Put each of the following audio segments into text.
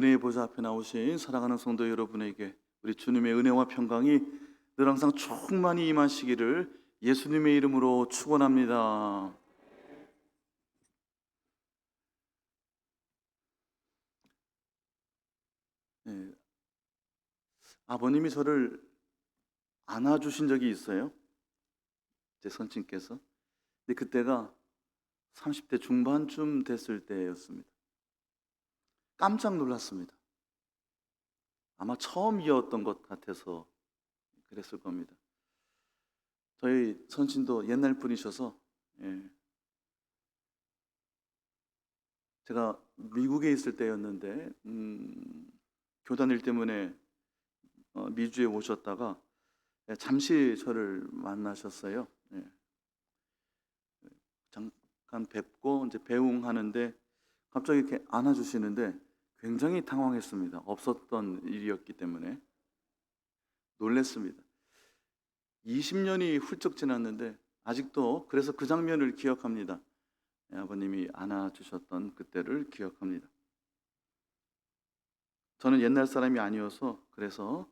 은혜의 보좌 앞에 나오신 사랑하는 성도 여러분에게 우리 주님의 은혜와 평강이 늘 항상 충만히 임하시기를 예수님의 이름으로 축원합니다. 네, 아버님이 저를 안아주신 적이 있어요. 제 선친께서. 근데 그때가 30대 중반쯤 됐을 때였습니다. 깜짝 놀랐습니다. 아마 처음이었던 것 같아서 그랬을 겁니다. 저희 선친도 옛날 분이셔서, 예, 제가 미국에 있을 때였는데 교단 일 때문에 미주에 오셨다가 잠시 저를 만나셨어요. 예, 잠깐 뵙고 이제 배웅하는데 갑자기 이렇게 안아주시는데 굉장히 당황했습니다. 없었던 일이었기 때문에 놀랬습니다. 20년이 훌쩍 지났는데 아직도 그래서 그 장면을 기억합니다. 아버님이 안아주셨던 그때를 기억합니다. 저는 옛날 사람이 아니어서 그래서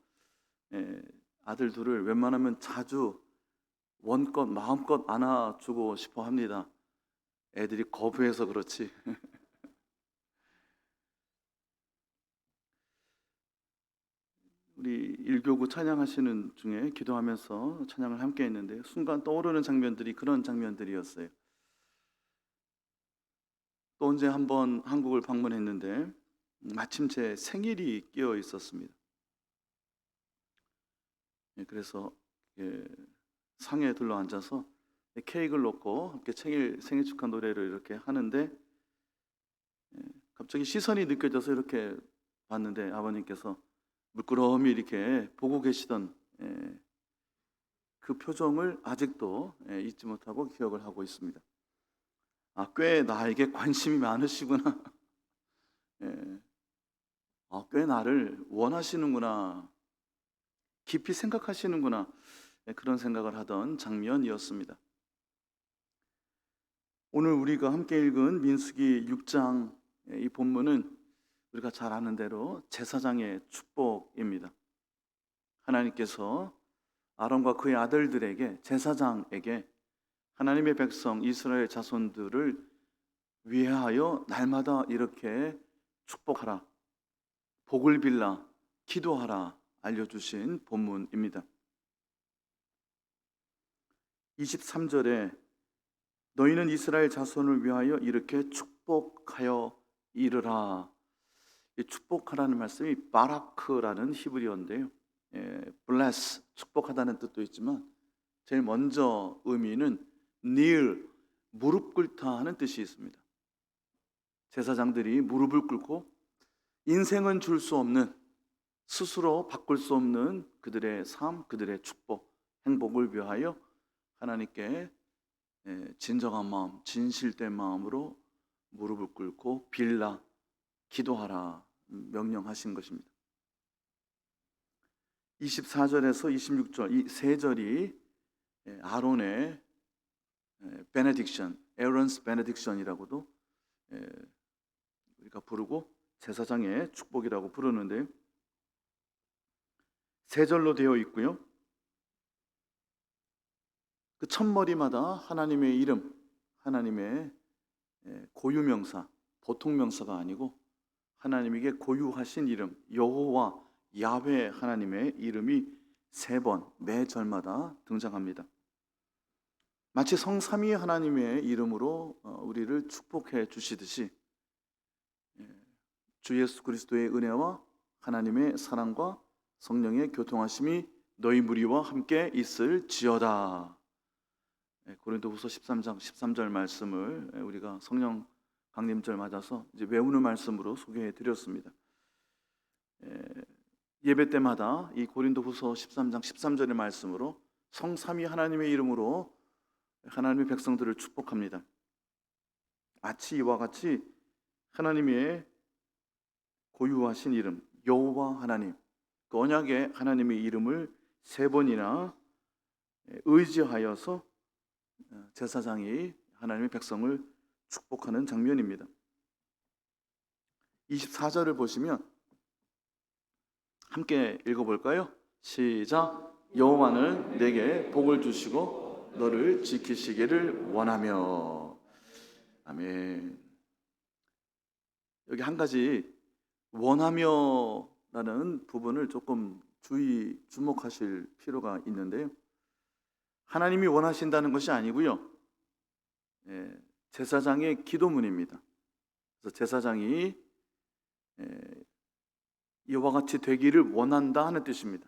아들 둘을 웬만하면 자주 원껏 마음껏 안아주고 싶어 합니다. 애들이 거부해서 그렇지. 우리 일교구 찬양하시는 중에 기도하면서 찬양을 함께 했는데 순간 떠오르는 장면들이 그런 장면들이었어요. 또 언제 한번 한국을 방문했는데 마침 제 생일이 끼어 있었습니다. 그래서 상에 둘러앉아서 케이크를 놓고 함께 생일 축하 노래를 이렇게 하는데 갑자기 시선이 느껴져서 이렇게 봤는데 아버님께서 물끄러미 이렇게 보고 계시던 그 표정을 아직도 잊지 못하고 기억을 하고 있습니다. 아, 꽤 나에게 관심이 많으시구나. 예, 꽤 나를 원하시는구나. 깊이 생각하시는구나. 그런 생각을 하던 장면이었습니다. 오늘 우리가 함께 읽은 민수기 6장 이 본문은 우리가 잘 아는 대로 제사장의 축복입니다. 하나님께서 아론과 그의 아들들에게, 제사장에게 하나님의 백성 이스라엘 자손들을 위하여 날마다 이렇게 축복하라, 복을 빌라, 기도하라 알려주신 본문입니다. 23절에 너희는 이스라엘 자손을 위하여 이렇게 축복하여 이르라. 이 축복하라는 말씀이 바라크라는 히브리어인데요, bless, 축복하다는 뜻도 있지만 제일 먼저 의미는 kneel, 무릎 꿇다 하는 뜻이 있습니다. 제사장들이 무릎을 꿇고 인생은 줄 수 없는, 스스로 바꿀 수 없는 그들의 삶, 그들의 축복, 행복을 위하여 하나님께 진정한 마음, 진실된 마음으로 무릎을 꿇고 빌라, 기도하라 명령하신 것입니다. 24절에서 26절 이 세 절이 아론의 베네딕션, 에런스 베네딕션이라고도 우리가 부르고 제사장의 축복이라고 부르는데 세 절로 되어 있고요. 그 첫머리마다 하나님의 이름, 하나님의 고유명사, 보통 명사가 아니고 하나님에게 고유하신 이름, 여호와, 야훼 하나님의 이름이 세 번 매 절마다 등장합니다. 마치 성삼위 하나님의 이름으로 우리를 축복해 주시듯이 주 예수 그리스도의 은혜와 하나님의 사랑과 성령의 교통하심이 너희 무리와 함께 있을지어다. 고린도후서 13장 13절 말씀을 우리가 성령 강림절 맞아서 이제 외우는 말씀으로 소개해 드렸습니다. 예배 때마다 이 고린도후서 13장 13절의 말씀으로 성삼위 하나님의 이름으로 하나님의 백성들을 축복합니다. 마치 이와 같이 하나님의 고유하신 이름 여호와 하나님, 그 언약의 하나님의 이름을 세 번이나 의지하여서 제사장이 하나님의 백성을 축복하는 장면입니다. 24절을 보시면 함께 읽어볼까요? 시작. 여호와는 내게 복을 주시고 너를 지키시기를 원하며. 아멘. 여기 한 가지 원하며라는 부분을 조금 주목하실 필요가 있는데요. 하나님이 원하신다는 것이 아니고요. 제사장의 기도문입니다. 그래서 제사장이 이와 같이 되기를 원한다 하는 뜻입니다.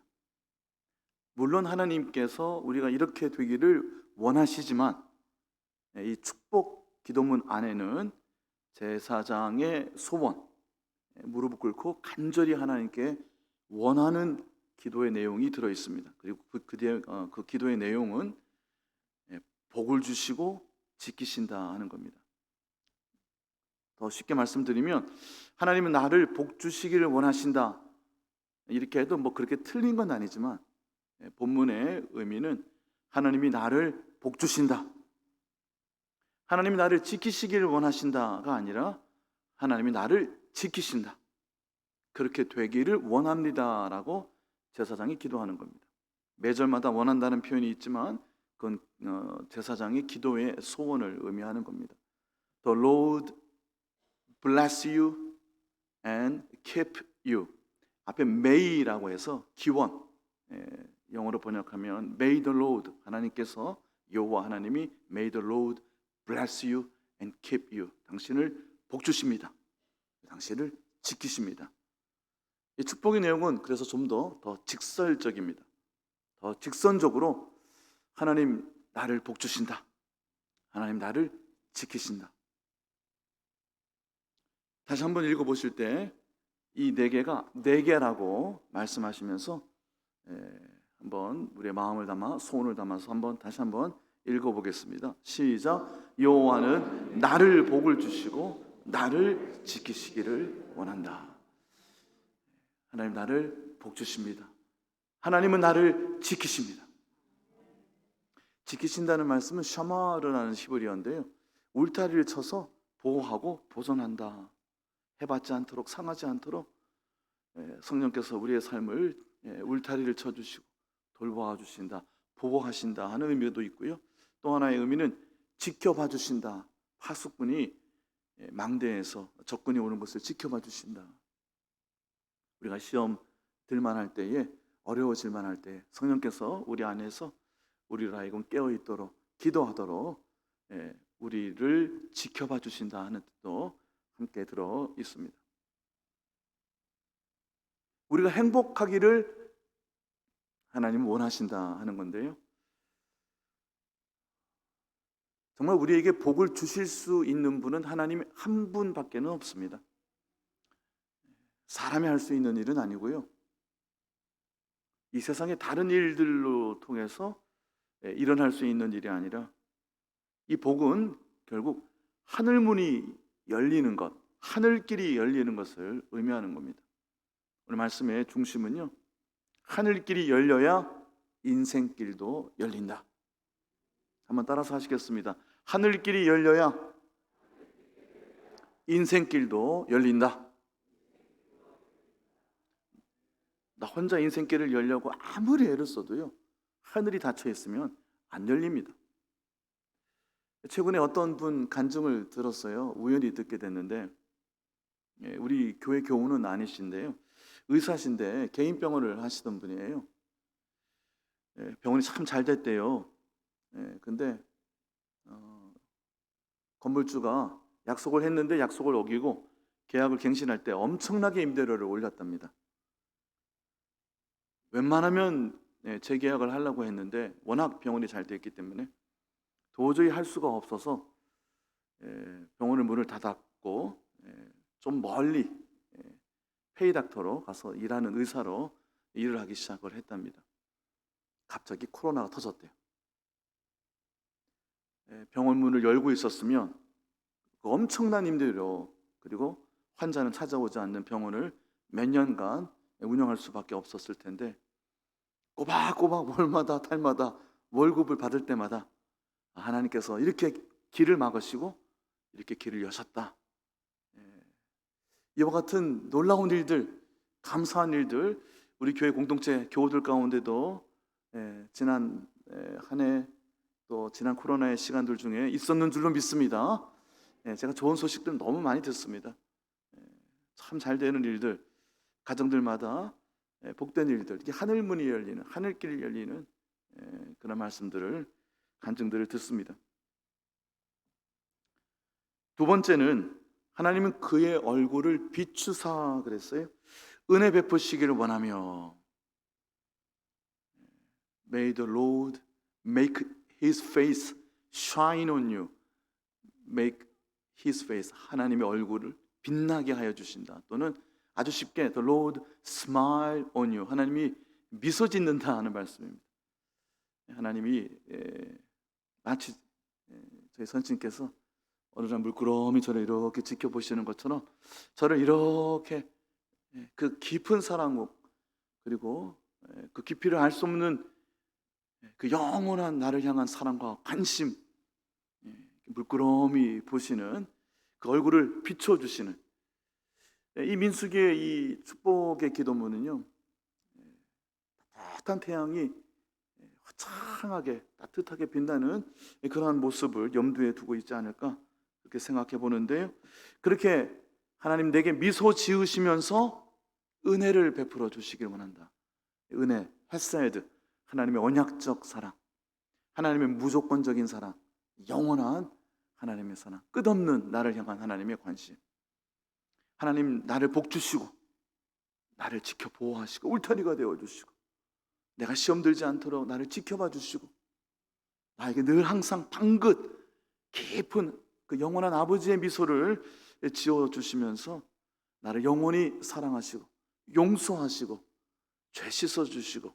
물론 하나님께서 우리가 이렇게 되기를 원하시지만 이 축복 기도문 안에는 제사장의 소원, 무릎을 꿇고 간절히 하나님께 원하는 기도의 내용이 들어 있습니다. 그리고 그 기도의 내용은 복을 주시고 지키신다 하는 겁니다. 더 쉽게 말씀드리면 하나님은 나를 복 주시기를 원하신다, 이렇게 해도 뭐 그렇게 틀린 건 아니지만 본문의 의미는 하나님이 나를 복 주신다, 하나님이 나를 지키시기를 원하신다가 아니라 하나님이 나를 지키신다, 그렇게 되기를 원합니다라고 제사장이 기도하는 겁니다. 매절마다 원한다는 표현이 있지만 그건 제사장의 기도의 소원을 의미하는 겁니다. The Lord bless you and keep you. 앞에 may라고 해서 기원, 영어로 번역하면 May the Lord, 하나님께서, 여호와 하나님이 May the Lord bless you and keep you. 당신을 복 주십니다. 당신을 지키십니다. 이 축복의 내용은 그래서 좀 더 직설적입니다. 더 직선적으로 하나님 나를 복 주신다, 하나님 나를 지키신다. 다시 한번 읽어보실 때 이 네 개가 네 개라고 말씀하시면서 한번 우리의 마음을 담아 소원을 담아서 다시 한번 읽어보겠습니다. 시작. 여호와는 나를 복을 주시고 나를 지키시기를 원한다. 하나님 나를 복 주십니다. 하나님은 나를 지키십니다. 지키신다는 말씀은 샤마르라는 히브리어인데요, 울타리를 쳐서 보호하고 보존한다. 해받지 않도록, 상하지 않도록 성령께서 우리의 삶을 울타리를 쳐주시고 돌보아 주신다, 보호하신다 하는 의미도 있고요. 또 하나의 의미는 지켜봐 주신다. 파수꾼이 망대에서 적군이 오는 것을 지켜봐 주신다. 우리가 시험 들만 할 때에, 어려워질만 할 때 성령께서 우리 안에서 우리를 하여금 깨어있도록, 기도하도록 우리를 지켜봐 주신다 하는 뜻도 함께 들어 있습니다. 우리가 행복하기를 하나님은 원하신다 하는 건데요, 정말 우리에게 복을 주실 수 있는 분은 하나님 한 분밖에는 없습니다. 사람이 할 수 있는 일은 아니고요, 이 세상의 다른 일들로 통해서 일어날 수 있는 일이 아니라 이 복은 결국 하늘문이 열리는 것, 하늘길이 열리는 것을 의미하는 겁니다. 오늘 말씀의 중심은요, 하늘길이 열려야 인생길도 열린다. 한번 따라서 하시겠습니다. 하늘길이 열려야 인생길도 열린다. 나 혼자 인생길을 열려고 아무리 애를 써도요, 하늘이 닫혀 있으면 안 열립니다. 최근에 어떤 분 간증을 들었어요. 우연히 듣게 됐는데, 우리 교회 교우는 아니신데요, 의사신데 개인 병원을 하시던 분이에요. 병원이 참 잘 됐대요. 근데 건물주가 약속을 했는데 약속을 어기고 계약을 갱신할 때 엄청나게 임대료를 올렸답니다. 웬만하면 재계약을 하려고 했는데 워낙 병원이 잘 됐기 때문에 도저히 할 수가 없어서 병원을 문을 닫았고 좀 멀리 페이닥터로 가서 일하는 의사로 일을 하기 시작을 했답니다. 갑자기 코로나가 터졌대요. 병원 문을 열고 있었으면 그 엄청난 임대료, 그리고 환자는 찾아오지 않는 병원을 몇 년간 운영할 수밖에 없었을 텐데, 꼬박꼬박 월마다 달마다 월급을 받을 때마다 하나님께서 이렇게 길을 막으시고 이렇게 길을 여셨다. 이와 같은 놀라운 일들, 감사한 일들 우리 교회 공동체 교우들 가운데도 지난 한 해 또 지난 코로나의 시간들 중에 있었는 줄로 믿습니다. 제가 좋은 소식들 너무 많이 듣습니다. 참 잘 되는 일들, 가정들마다 복된 일들, 이게 하늘문이 열리는, 하늘길이 열리는 그런 말씀들을, 간증들을 듣습니다. 두 번째는 하나님은 그의 얼굴을 비추사 그랬어요. 은혜 베푸시기를 원하며 May the Lord make His face shine on you. Make His face, 하나님의 얼굴을 빛나게 하여 주신다. 또는 아주 쉽게 The Lord smile on you, 하나님이 미소 짓는다 하는 말씀입니다. 하나님이 마치 저희 선생님께서 어느 날 물끄러미 저를 이렇게 지켜보시는 것처럼 저를 이렇게 그 깊은 사랑, 그리고 그 깊이를 알 수 없는 그 영원한 나를 향한 사랑과 관심, 물끄러미 보시는 그 얼굴을 비춰주시는 이 민수기의 이 축복의 기도문은요, 따뜻한 태양이 화창하게 따뜻하게 빛나는 그러한 모습을 염두에 두고 있지 않을까 그렇게 생각해 보는데요. 그렇게 하나님 내게 미소 지으시면서 은혜를 베풀어 주시길 원한다. 은혜, 헤세드, 하나님의 언약적 사랑, 하나님의 무조건적인 사랑, 영원한 하나님의 사랑, 끝없는 나를 향한 하나님의 관심. 하나님 나를 복 주시고 나를 지켜 보호하시고 울타리가 되어 주시고 내가 시험 들지 않도록 나를 지켜봐 주시고 나에게 늘 항상 방긋 깊은 그 영원한 아버지의 미소를 지어 주시면서 나를 영원히 사랑하시고 용서하시고 죄 씻어 주시고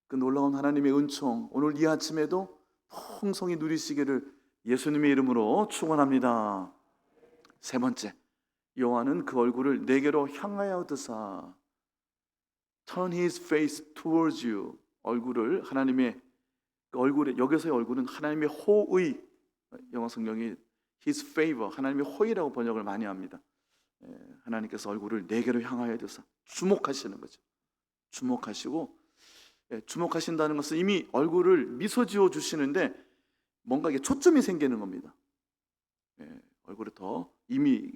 그 놀라운 하나님의 은총, 오늘 이 아침에도 풍성히 누리시기를 예수님의 이름으로 축원합니다. 세 번째, 여호와는 그 얼굴을 내게로 향하여 드사 Turn His face towards you. 얼굴을 하나님의 그 얼굴에, 여기서의 얼굴은 하나님의 호의, 영어 성경이 His favor, 하나님의 호의라고 번역을 많이 합니다. 하나님께서 얼굴을 내게로 향하여 드사 주목하시는 거죠. 주목하시고, 주목하신다는 것은 이미 얼굴을 미소 지어 주시는데 뭔가 이게 초점이 생기는 겁니다. 얼굴을 더 이미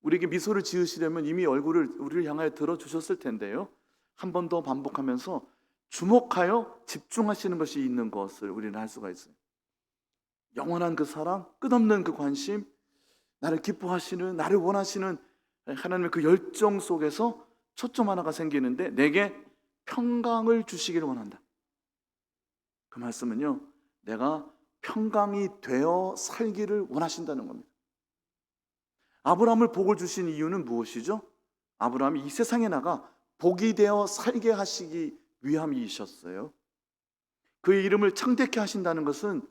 우리에게 미소를 지으시려면 이미 얼굴을 우리를 향하여 들어주셨을 텐데요, 한 번 더 반복하면서 주목하여 집중하시는 것이 있는 것을 우리는 알 수가 있어요. 영원한 그 사랑, 끝없는 그 관심, 나를 기뻐하시는, 나를 원하시는 하나님의 그 열정 속에서 초점 하나가 생기는데 내게 평강을 주시기를 원한다. 그 말씀은요, 내가 평강이 되어 살기를 원하신다는 겁니다. 아브라함을 복을 주신 이유는 무엇이죠? 아브라함이 이 세상에 나가 복이 되어 살게 하시기 위함이셨어요. 그의 이름을 창대케 하신다는 것은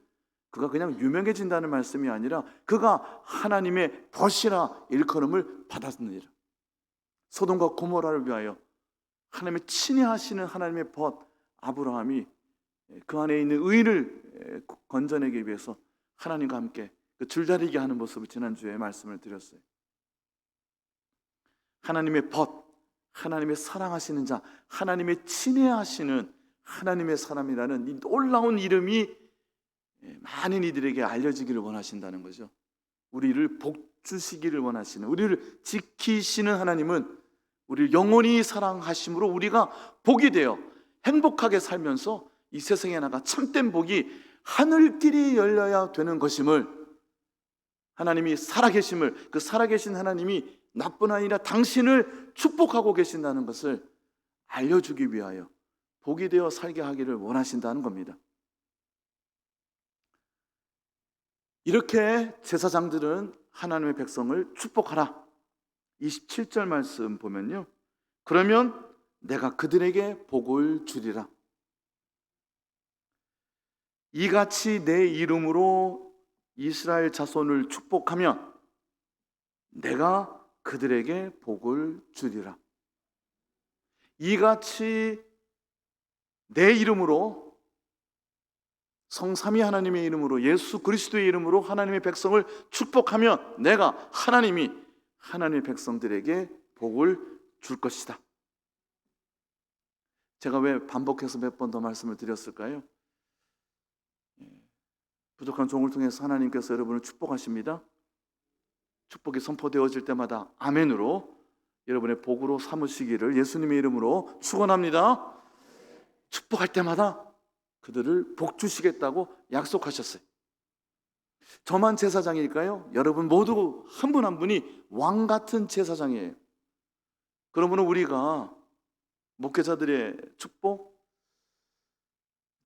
그가 그냥 유명해진다는 말씀이 아니라 그가 하나님의 벗이라 일컬음을 받았느니라. 소돔과 고모라를 위하여 하나님의 친애하시는 하나님의 벗 아브라함이 그 안에 있는 의를 건져내기 위해서 하나님과 함께 그 줄다리기 하는 모습을 지난주에 말씀을 드렸어요. 하나님의 벗, 하나님의 사랑하시는 자, 하나님의 친애하시는 하나님의 사람이라는 이 놀라운 이름이 많은 이들에게 알려지기를 원하신다는 거죠. 우리를 복 주시기를 원하시는, 우리를 지키시는 하나님은 우리를 영원히 사랑하심으로 우리가 복이 되어 행복하게 살면서 이 세상에 나가 참된 복이 하늘길이 열려야 되는 것임을, 하나님이 살아계심을, 그 살아계신 하나님이 나뿐 아니라 당신을 축복하고 계신다는 것을 알려주기 위하여 복이 되어 살게 하기를 원하신다는 겁니다. 이렇게 제사장들은 하나님의 백성을 축복하라. 27절 말씀 보면요, 그러면 내가 그들에게 복을 주리라. 이같이 내 이름으로 이스라엘 자손을 축복하면 내가 그들에게 복을 주리라. 이같이 내 이름으로, 성삼위 하나님의 이름으로, 예수 그리스도의 이름으로 하나님의 백성을 축복하면 내가, 하나님이 하나님의 백성들에게 복을 줄 것이다. 제가 왜 반복해서 몇 번 더 말씀을 드렸을까요? 부족한 종을 통해서 하나님께서 여러분을 축복하십니다. 축복이 선포되어질 때마다 아멘으로 여러분의 복으로 삼으시기를 예수님의 이름으로 축원합니다. 축복할 때마다 그들을 복 주시겠다고 약속하셨어요. 저만 제사장일까요? 여러분 모두 한 분 한 분이 왕 같은 제사장이에요. 그러므로 우리가 목회자들의 축복,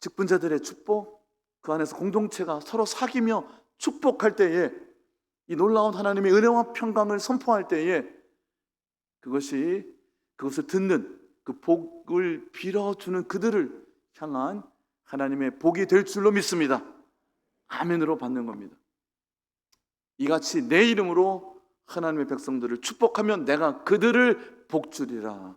직분자들의 축복, 그 안에서 공동체가 서로 사귀며 축복할 때에, 이 놀라운 하나님의 은혜와 평강을 선포할 때에 그것을 듣는, 그 복을 빌어주는 그들을 향한 하나님의 복이 될 줄로 믿습니다. 아멘으로 받는 겁니다. 이같이 내 이름으로 하나님의 백성들을 축복하면 내가 그들을 복주리라.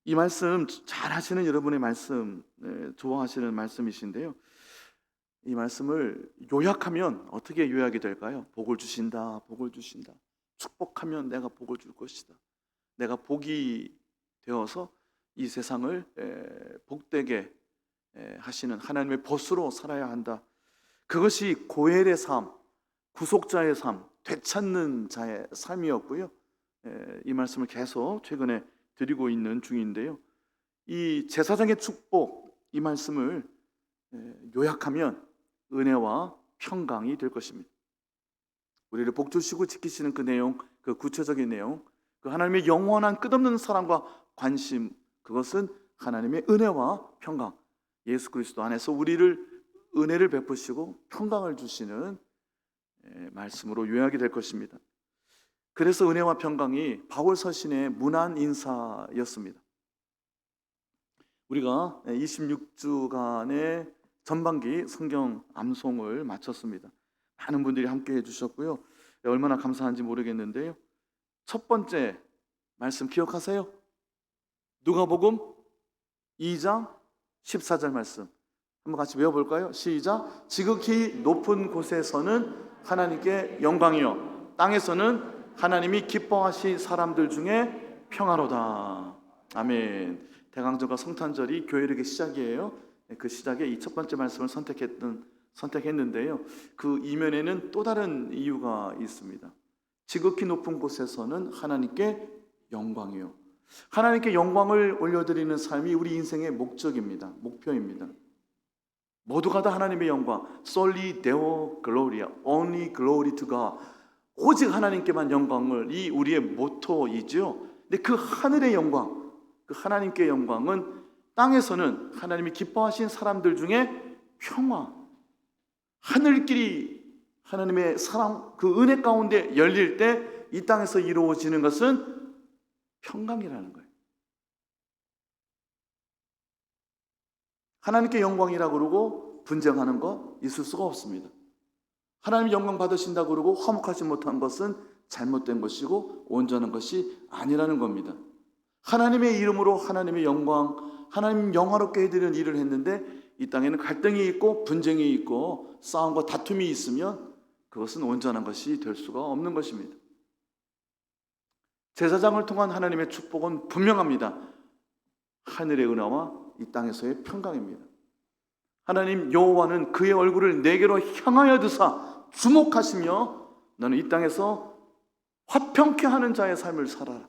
이 말씀 잘 하시는 여러분의 말씀, 좋아하시는 말씀이신데요, 이 말씀을 요약하면 어떻게 요약이 될까요? 복을 주신다, 복을 주신다. 축복하면 내가 복을 줄 것이다. 내가 복이 되어서 이 세상을 복되게 하시는 하나님의 벗으로 살아야 한다. 그것이 고엘의 삶, 구속자의 삶, 되찾는 자의 삶이었고요. 이 말씀을 계속 최근에 드리고 있는 중인데요, 이 제사장의 축복, 이 말씀을 요약하면 은혜와 평강이 될 것입니다. 우리를 복주시고 지키시는 그 내용, 그 구체적인 내용, 그 하나님의 영원한 끝없는 사랑과 관심, 그것은 하나님의 은혜와 평강, 예수 그리스도 안에서 우리를 은혜를 베푸시고 평강을 주시는 말씀으로 요약이 될 것입니다. 그래서 은혜와 평강이 바울 서신의 문안 인사였습니다. 우리가 26주간의 전반기 성경 암송을 마쳤습니다. 많은 분들이 함께 해주셨고요, 얼마나 감사한지 모르겠는데요, 첫 번째 말씀 기억하세요? 누가복음 2장 14절 말씀 한번 같이 외워볼까요? 시작. 지극히 높은 곳에서는 하나님께 영광이요, 땅에서는 하나님이 기뻐하신 사람들 중에 평화로다. 아멘. 대강절과 성탄절이 교회력의 시작이에요. 그 시작에 이 첫 번째 말씀을 선택했는데요, 그 이면에는 또 다른 이유가 있습니다. 지극히 높은 곳에서는 하나님께 영광이요. 하나님께 영광을 올려드리는 삶이 우리 인생의 목적입니다. 목표입니다. 모두가 다 하나님의 영광, Soli Deo Gloria, Only Glory to God, 오직 하나님께만 영광을, 이 우리의 모토이죠. 근데 그 하늘의 영광, 그 하나님께 영광은 땅에서는 하나님이 기뻐하신 사람들 중에 평화, 하늘길이 하나님의 사랑, 그 은혜 가운데 열릴 때 이 땅에서 이루어지는 것은 평강이라는 거예요. 하나님께 영광이라고 그러고 분쟁하는 것 있을 수가 없습니다. 하나님 영광 받으신다고 그러고 화목하지 못한 것은 잘못된 것이고 온전한 것이 아니라는 겁니다. 하나님의 이름으로 하나님의 영광, 하나님 영화롭게 해드리는 일을 했는데 이 땅에는 갈등이 있고 분쟁이 있고 싸움과 다툼이 있으면 그것은 온전한 것이 될 수가 없는 것입니다. 제사장을 통한 하나님의 축복은 분명합니다. 하늘의 은혜와 이 땅에서의 평강입니다. 하나님 여호와는 그의 얼굴을 내게로 향하여 드사 주목하시며 너는 이 땅에서 화평케 하는 자의 삶을 살아라.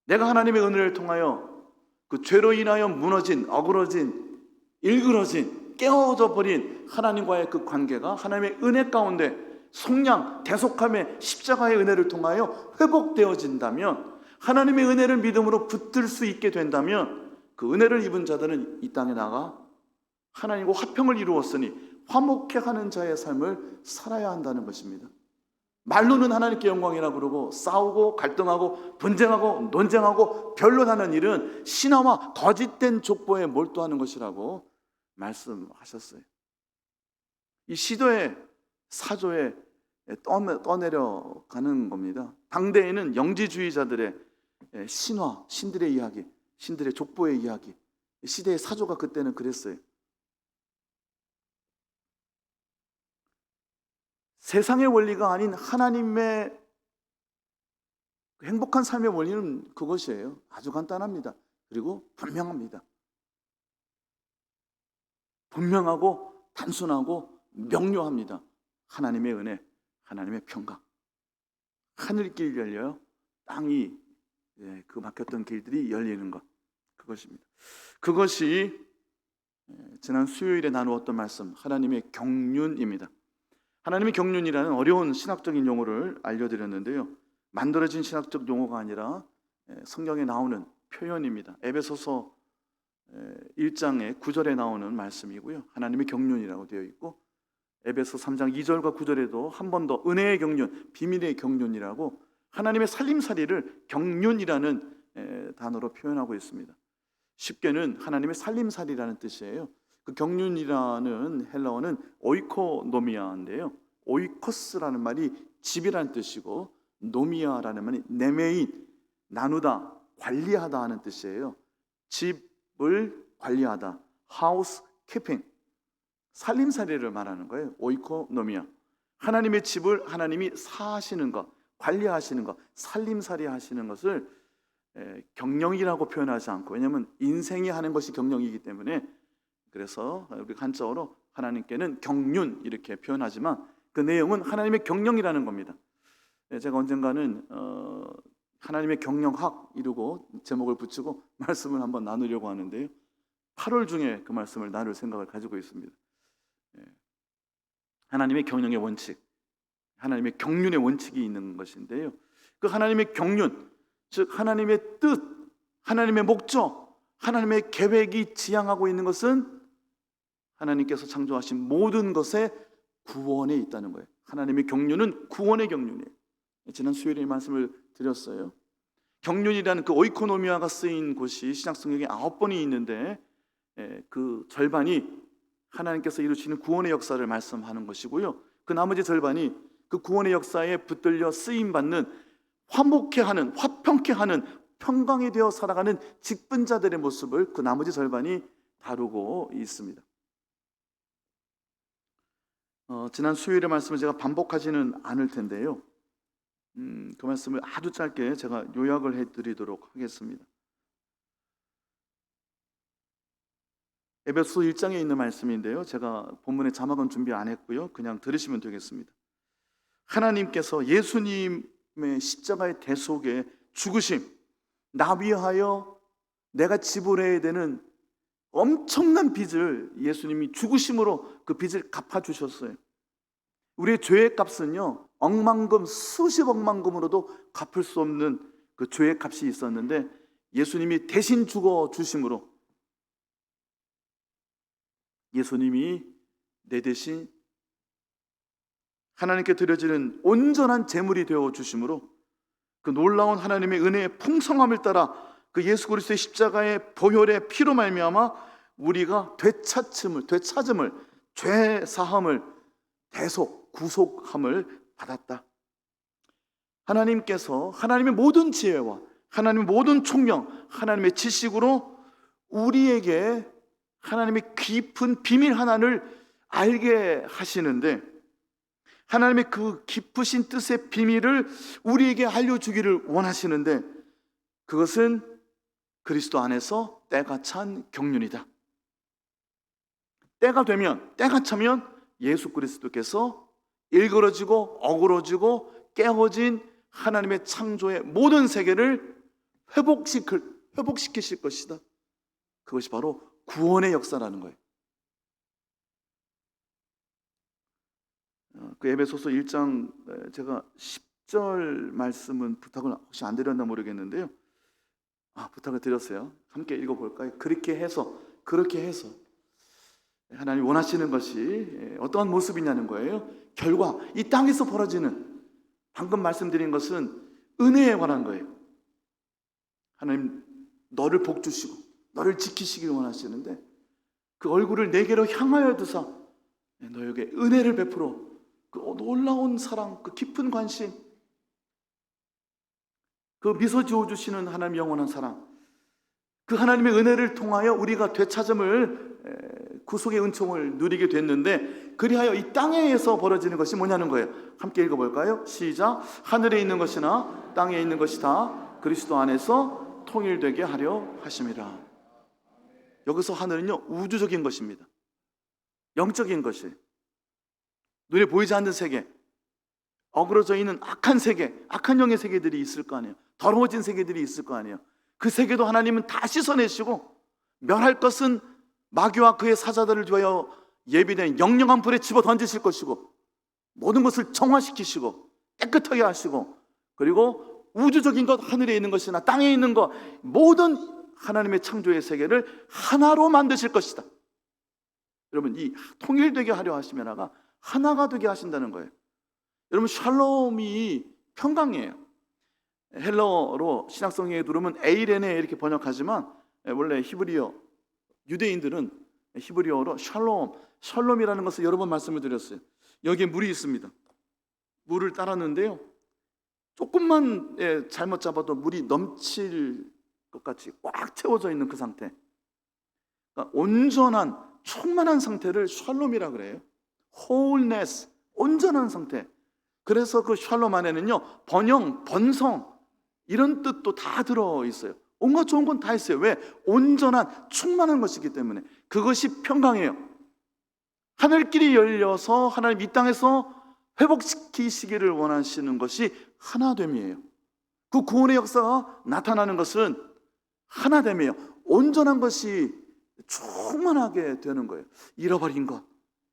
내가 하나님의 은혜를 통하여 그 죄로 인하여 무너진, 어그러진, 일그러진, 깨어져 버린 하나님과의 그 관계가 하나님의 은혜 가운데 속량, 대속함의 십자가의 은혜를 통하여 회복되어진다면, 하나님의 은혜를 믿음으로 붙들 수 있게 된다면 그 은혜를 입은 자들은 이 땅에 나가 하나님과 화평을 이루었으니 화목해 하는 자의 삶을 살아야 한다는 것입니다. 말로는 하나님께 영광이라고 그러고 싸우고 갈등하고 분쟁하고 논쟁하고 변론하는 일은 신화와 거짓된 족보에 몰두하는 것이라고 말씀하셨어요. 이 시도의 사조에 떠내려가는 겁니다. 당대에는 영지주의자들의 신화, 신들의 이야기, 신들의 족보의 이야기, 시대의 사조가 그때는 그랬어요. 세상의 원리가 아닌 하나님의 행복한 삶의 원리는 그것이에요. 아주 간단합니다. 그리고 분명합니다. 분명하고 단순하고 명료합니다. 하나님의 은혜, 하나님의 평강. 하늘길이 열려요. 땅이 그 막혔던 길들이 열리는 것. 그것입니다. 그것이 지난 수요일에 나누었던 말씀, 하나님의 경륜입니다. 하나님의 경륜이라는 어려운 신학적인 용어를 알려드렸는데요. 만들어진 신학적 용어가 아니라 성경에 나오는 표현입니다. 에베소서 1장의 9절에 나오는 말씀이고요. 하나님의 경륜이라고 되어 있고, 에베소 3장 2절과 9절에도 한 번 더 은혜의 경륜, 비밀의 경륜이라고 하나님의 살림살이를 경륜이라는 단어로 표현하고 있습니다. 쉽게는 하나님의 살림살이라는 뜻이에요. 그 경륜이라는 헬라어는 오이코노미아인데요. 오이코스라는 말이 집이라는 뜻이고, 노미아라는 말이 내매인, 나누다, 관리하다 하는 뜻이에요. 집을 관리하다, 하우스 키핑, 살림살이를 말하는 거예요. 오이코노미아. 하나님의 집을 하나님이 사하시는 것, 관리하시는 것, 살림살이 하시는 것을 경영이라고 표현하지 않고, 왜냐하면 인생이 하는 것이 경영이기 때문에, 그래서 우리 한자어로 하나님께는 경륜 이렇게 표현하지만 그 내용은 하나님의 경영이라는 겁니다. 제가 언젠가는 하나님의 경영학 이루고 제목을 붙이고 말씀을 한번 나누려고 하는데요. 8월 중에 그 말씀을 나눌 생각을 가지고 있습니다. 하나님의 경영의 원칙, 하나님의 경륜의 원칙이 있는 것인데요. 그 하나님의 경륜, 즉 하나님의 뜻, 하나님의 목적, 하나님의 계획이 지향하고 있는 것은 하나님께서 창조하신 모든 것의 구원에 있다는 거예요. 하나님의 경륜은 구원의 경륜이에요. 지난 수요일에 말씀을 드렸어요. 경륜이라는 그 오이코노미아가 쓰인 곳이 신약성경에 9번이 있는데 그 절반이 하나님께서 이루시는 구원의 역사를 말씀하는 것이고요. 그 나머지 절반이 그 구원의 역사에 붙들려 쓰임받는 화목해 하는, 화평케 하는, 평강이 되어 살아가는 직분자들의 모습을 그 나머지 절반이 다루고 있습니다. 지난 수요일의 말씀을 제가 반복하지는 않을 텐데요. 그 말씀을 아주 짧게 제가 요약을 해드리도록 하겠습니다. 에베소 1장에 있는 말씀인데요. 제가 본문의 자막은 준비 안 했고요. 그냥 들으시면 되겠습니다. 하나님께서 예수님의 십자가의 대속에 죽으심, 나 위하여 내가 지불해야 되는 엄청난 빚을 예수님이 죽으심으로 그 빚을 갚아주셨어요. 우리의 죄의 값은요, 억만금, 수십억만금으로도 갚을 수 없는 그 죄의 값이 있었는데 예수님이 대신 죽어주심으로 예수님이 내 대신 하나님께 드려지는 온전한 제물이 되어주심으로 그 놀라운 하나님의 은혜의 풍성함을 따라 그 예수 그리스도의 십자가의 보혈의 피로 말미암아 우리가 되찾음을, 죄 사함을, 대속, 구속함을 받았다. 하나님께서 하나님의 모든 지혜와 하나님의 모든 총명, 하나님의 지식으로 우리에게 하나님의 깊은 비밀 하나를 알게 하시는데, 하나님의 그 깊으신 뜻의 비밀을 우리에게 알려주기를 원하시는데, 그것은 그리스도 안에서 때가 찬 경륜이다. 때가 되면, 때가 차면 예수 그리스도께서 일그러지고 어그러지고 깨어진 하나님의 창조의 모든 세계를 회복시키실 것이다. 그것이 바로 구원의 역사라는 거예요. 그 에베소서 1장 제가 10절 말씀은 부탁을 혹시 안 드렸나 모르겠는데요. 부탁을 드렸어요. 함께 읽어볼까요? 그렇게 해서 하나님 원하시는 것이 어떠한 모습이냐는 거예요. 결과, 이 땅에서 벌어지는, 방금 말씀드린 것은 은혜에 관한 거예요. 하나님 너를 복 주시고 너를 지키시길 원하시는데 그 얼굴을 내게로 향하여 두사 너에게 은혜를 베풀어 그 놀라운 사랑, 그 깊은 관심, 그 미소 지어주시는 하나님 영원한 사랑, 그 하나님의 은혜를 통하여 우리가 되찾음을, 구속의 은총을 누리게 됐는데 그리하여 이 땅에서 벌어지는 것이 뭐냐는 거예요. 함께 읽어볼까요? 시작. 하늘에 있는 것이나 땅에 있는 것이 다 그리스도 안에서 통일되게 하려 하심이라. 여기서 하늘은요, 우주적인 것입니다. 영적인 것이, 눈에 보이지 않는 세계, 어그러져 있는 악한 세계, 악한 영의 세계들이 있을 거 아니에요. 더러워진 세계들이 있을 거 아니에요. 그 세계도 하나님은 다 씻어내시고 멸할 것은 마귀와 그의 사자들을 위하여 예비된 영영한 불에 집어 던지실 것이고, 모든 것을 정화시키시고 깨끗하게 하시고, 그리고 우주적인 것, 하늘에 있는 것이나 땅에 있는 것, 모든 하나님의 창조의 세계를 하나로 만드실 것이다. 여러분, 이 통일되게 하려 하시면가 하나가 되게 하신다는 거예요. 여러분, 샬롬이 평강이에요. 헬러로 신약성경에 들으면 에이레네 이렇게 번역하지만 원래 히브리어, 유대인들은 히브리어로 샬롬이라는 것을 여러 번 말씀을 드렸어요. 여기에 물이 있습니다. 물을 따랐는데요, 조금만 잘못 잡아도 물이 넘칠 것 같이 꽉 채워져 있는 그 상태, 그러니까 온전한 충만한 상태를 샬롬이라 그래요. wholeness, 온전한 상태. 그래서 그 샬롬 안에는요, 번영, 번성 이런 뜻도 다 들어있어요. 온갖 좋은 건 다 있어요. 왜? 온전한 충만한 것이기 때문에. 그것이 평강이에요. 하늘길이 열려서 하나님 이 땅에서 회복시키시기를 원하시는 것이 하나됨이에요. 그 구원의 역사가 나타나는 것은 하나됨이에요. 온전한 것이 충만하게 되는 거예요. 잃어버린 것,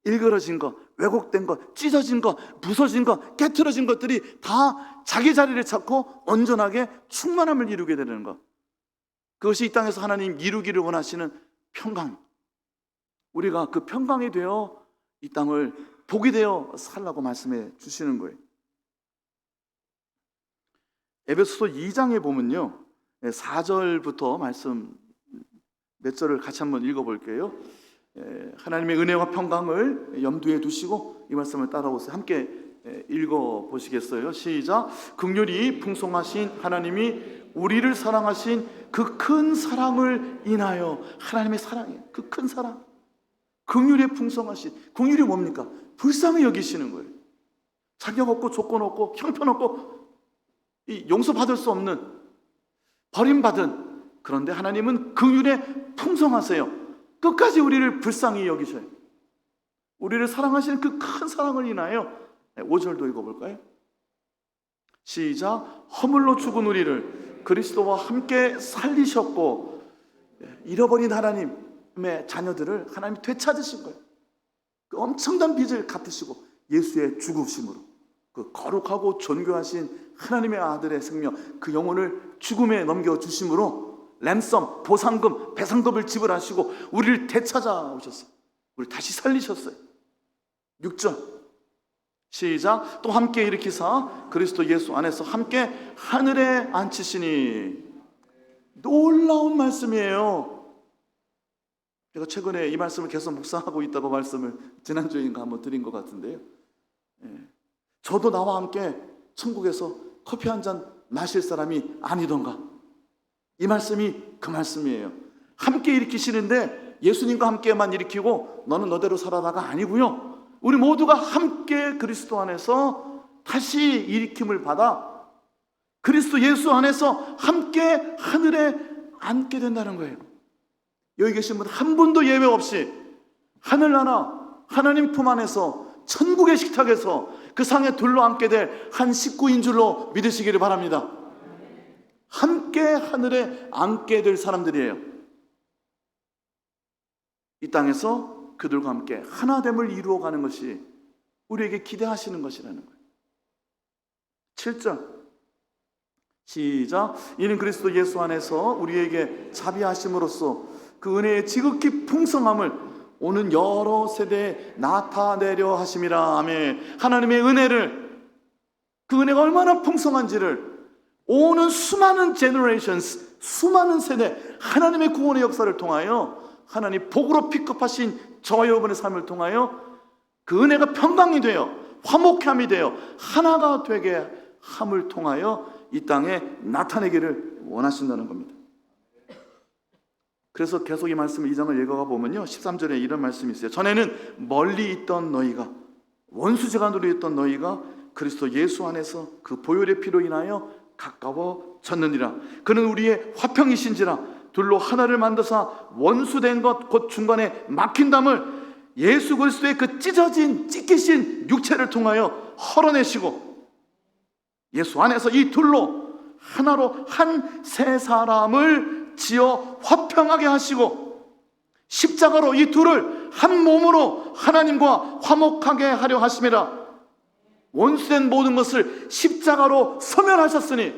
일그러진 것, 왜곡된 것, 찢어진 것, 부서진 것, 깨트려진 것들이 다 자기 자리를 찾고 온전하게 충만함을 이루게 되는 것, 그것이 이 땅에서 하나님 이루기를 원하시는 평강. 우리가 그 평강이 되어 이 땅을 복이 되어 살라고 말씀해 주시는 거예요. 에베소서 2장에 보면요, 4절부터 말씀 몇 절을 같이 한번 읽어볼게요. 하나님의 은혜와 평강을 염두에 두시고 이 말씀을 따라오세요. 함께 읽어보시겠어요? 시작. 긍휼이 풍성하신 하나님이 우리를 사랑하신 그 큰 사랑을 인하여, 하나님의 사랑이에요. 그 큰 사랑, 긍휼에 풍성하신, 긍휼이 뭡니까? 불쌍히 여기시는 거예요. 자격 없고 조건 없고 형편없고 용서받을 수 없는, 버림받은, 그런데 하나님은 긍휼에 풍성하세요. 끝까지 우리를 불쌍히 여기셔요. 우리를 사랑하시는 그 큰 사랑을 인하여 5절도 읽어볼까요? 시작. 허물로 죽은 우리를 그리스도와 함께 살리셨고, 잃어버린 하나님의 자녀들을 하나님이 되찾으신 거예요. 그 엄청난 빚을 갚으시고 예수의 죽으심으로 그 거룩하고 존귀하신 하나님의 아들의 생명, 그 영혼을 죽음에 넘겨주심으로 랜섬, 보상금, 배상금을 지불하시고 우리를 되찾아오셨어요. 우리를 다시 살리셨어요. 6절 시작. 또 함께 일으키사 그리스도 예수 안에서 함께 하늘에 앉히시니. 놀라운 말씀이에요. 제가 최근에 이 말씀을 계속 묵상하고 있다고 말씀을 지난주에인가 한번 드린 것 같은데요, 저도 나와 함께 천국에서 커피 한 잔 마실 사람이 아니던가. 이 말씀이 그 말씀이에요. 함께 일으키시는데 예수님과 함께만 일으키고 너는 너대로 살아라가 아니고요, 우리 모두가 함께 그리스도 안에서 다시 일으킴을 받아 그리스도 예수 안에서 함께 하늘에 앉게 된다는 거예요. 여기 계신 분 한 분도 예외 없이 하늘나라 하나님 품 안에서 천국의 식탁에서 그 상에 둘러앉게 될 한 식구인 줄로 믿으시기를 바랍니다. 함께 하늘에 앉게 될 사람들이에요. 이 땅에서 그들과 함께 하나됨을 이루어가는 것이 우리에게 기대하시는 것이라는 거예요. 7절 시작. 이는 그리스도 예수 안에서 우리에게 자비하심으로써 그 은혜의 지극히 풍성함을 오는 여러 세대에 나타내려 하심이라. 아멘. 하나님의 은혜를, 그 은혜가 얼마나 풍성한지를 오는 수많은 generations, 수많은 세대, 하나님의 구원의 역사를 통하여, 하나님 복으로 픽업하신 저와 여러분의 삶을 통하여 그 은혜가 평강이 되어 화목함이 되어 하나가 되게 함을 통하여 이 땅에 나타내기를 원하신다는 겁니다. 그래서 계속 이 말씀을 2장을 읽어가 보면요, 13절에 이런 말씀이 있어요. 전에는 멀리 있던 너희가, 원수재간으로 있던 너희가 그리스도 예수 안에서 그 보혈의 피로 인하여 가까워졌느니라. 그는 우리의 화평이신지라. 둘로 하나를 만드사 원수된 것 곧 중간에 막힌 담을 예수 그리스도의 그 찢기신 육체를 통하여 헐어내시고, 예수 안에서 이 둘로 하나로 한 세 사람을 지어 화평하게 하시고, 십자가로 이 둘을 한 몸으로 하나님과 화목하게 하려 하심이라. 원수된 모든 것을 십자가로 소멸하셨으니,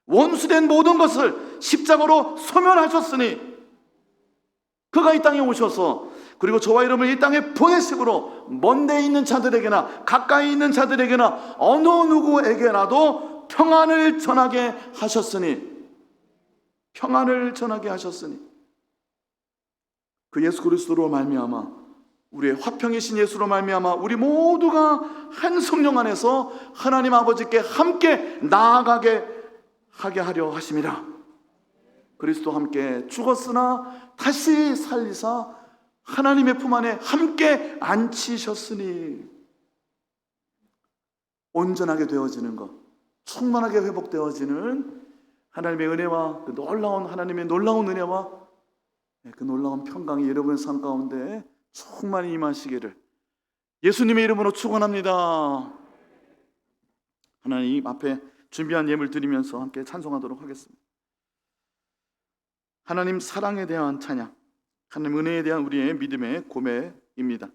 원수된 모든 것을 십자가로 소멸하셨으니, 그가 이 땅에 오셔서, 그리고 저와 여러분을 이 땅에 보내심으로 먼 데 있는 자들에게나 가까이 있는 자들에게나 어느 누구에게라도 평안을 전하게 하셨으니, 평안을 전하게 하셨으니, 그 예수 그리스도로 말미암아, 우리의 화평이신 예수로 말미암아 우리 모두가 한 성령 안에서 하나님 아버지께 함께 나아가게 하게 하려 하심이라. 그리스도와 함께 죽었으나 다시 살리사 하나님의 품 안에 함께 앉히셨으니, 온전하게 되어지는 것, 충만하게 회복되어지는 하나님의 은혜와 그 놀라운 하나님의 놀라운 은혜와 그 놀라운 평강이 여러분의 삶 가운데 충만히 임하시기를 예수님의 이름으로 축원합니다. 하나님 앞에 준비한 예물 드리면서 함께 찬송하도록 하겠습니다. 하나님 사랑에 대한 찬양, 하나님 은혜에 대한 우리의 믿음의 고백입니다.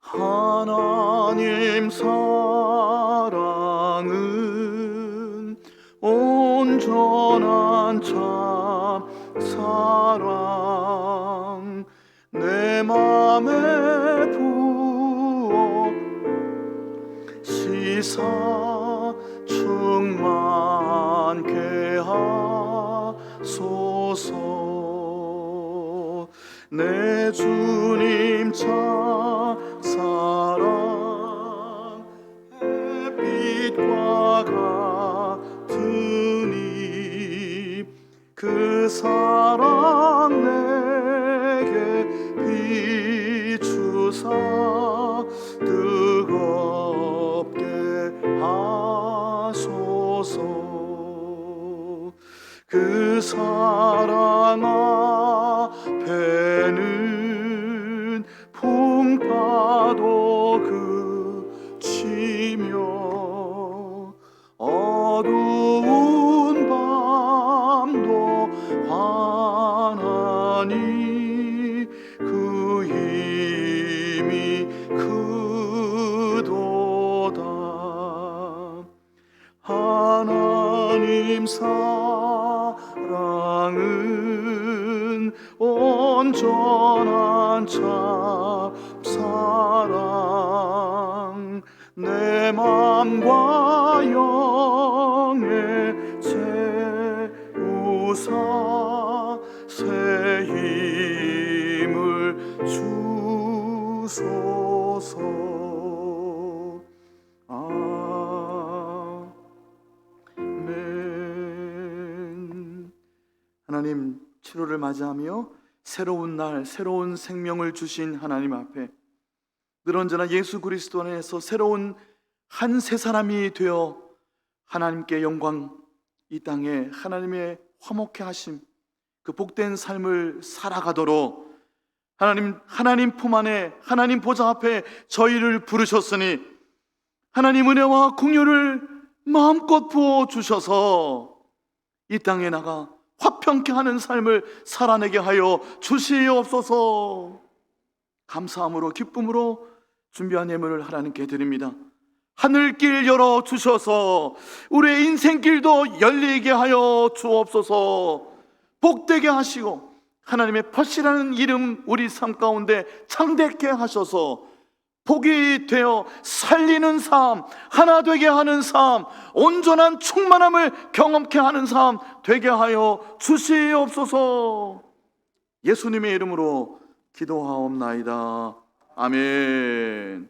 하나님 사랑은 온전한 참 사랑, 내 맘에 부어 시사 충만케 하소서. 내 주님 사랑 햇빛과 같으니, 그 사랑 내게 비추사 뜨겁게 하소서. 그 사랑 앞에는 풍파도 그치며 어두운 밤도 환하니 그 힘이 크도다. 하나님 사랑은 온전한 참 사랑, 내 맘과 영에 채우사 새 힘을 주소서. 아멘. 하나님, 7월을 맞이하며 새로운 날, 새로운 생명을 주신 하나님 앞에 늘 언제나 예수 그리스도 안에서 새로운 한 세 사람이 되어 하나님께 영광, 이 땅에 하나님의 화목해 하심, 그 복된 삶을 살아가도록 하나님 품 안에, 하나님 보좌 앞에 저희를 부르셨으니, 하나님 은혜와 긍휼을 마음껏 부어 주셔서 이 땅에 나가 화평케 하는 삶을 살아내게 하여 주시옵소서. 감사함으로 기쁨으로 준비한 예물을 하나님께 드립니다. 하늘길 열어 주셔서 우리의 인생길도 열리게 하여 주옵소서. 복되게 하시고 하나님의 벗이라는 이름 우리 삶 가운데 창대케 하셔서 복이 되어 살리는 삶, 하나 되게 하는 삶, 온전한 충만함을 경험케 하는 삶 되게 하여 주시옵소서. 예수님의 이름으로 기도하옵나이다. 아멘.